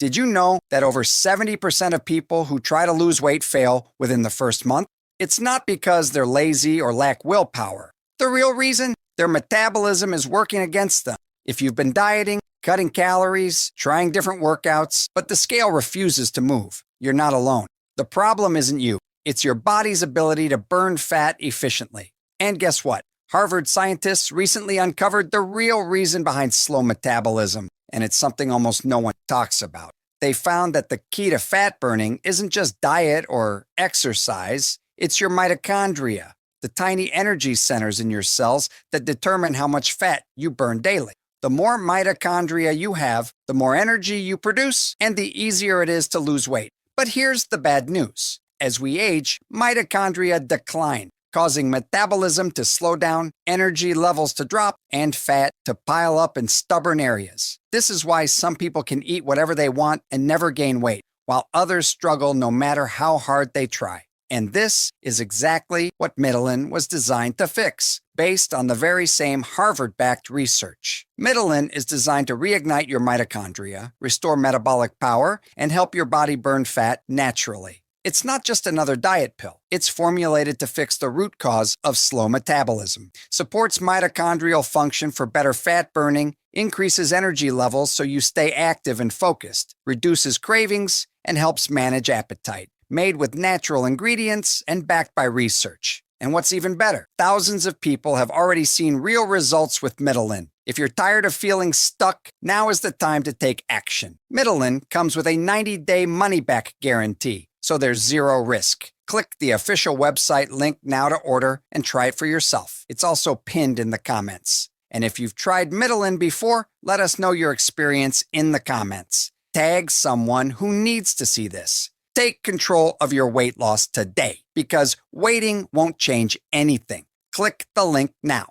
Did you know that over 70% of people who try to lose weight fail within the first month? It's not because they're lazy or lack willpower. The real reason? Their metabolism is working against them. If you've been dieting, cutting calories, trying different workouts, but the scale refuses to move, you're not alone. The problem isn't you. It's your body's ability to burn fat efficiently. And guess what? Harvard scientists recently uncovered the real reason behind slow metabolism, and it's something almost no one talks about. They found that the key to fat burning isn't just diet or exercise, it's your mitochondria, the tiny energy centers in your cells that determine how much fat you burn daily. The more mitochondria you have, the more energy you produce, and the easier it is to lose weight. But here's the bad news. As we age, mitochondria decline, causing metabolism to slow down, energy levels to drop, and fat to pile up in stubborn areas. This is why some people can eat whatever they want and never gain weight, while others struggle no matter how hard they try. And this is exactly what Mitochondrial was designed to fix, based on the very same Harvard-backed research. Mitochondrial is designed to reignite your mitochondria, restore metabolic power, and help your body burn fat naturally. It's not just another diet pill. It's formulated to fix the root cause of slow metabolism, supports mitochondrial function for better fat burning, increases energy levels so you stay active and focused, reduces cravings, and helps manage appetite. Made with natural ingredients and backed by research. And what's even better, thousands of people have already seen real results with Mitochondrial. If you're tired of feeling stuck, now is the time to take action. Mitochondrial comes with a 90-day money-back guarantee, so there's zero risk. Click the official website link now to order and try it for yourself. It's also pinned in the comments. And if you've tried Mitochondrial before, let us know your experience in the comments. Tag someone who needs to see this. Take control of your weight loss today, because waiting won't change anything. Click the link now.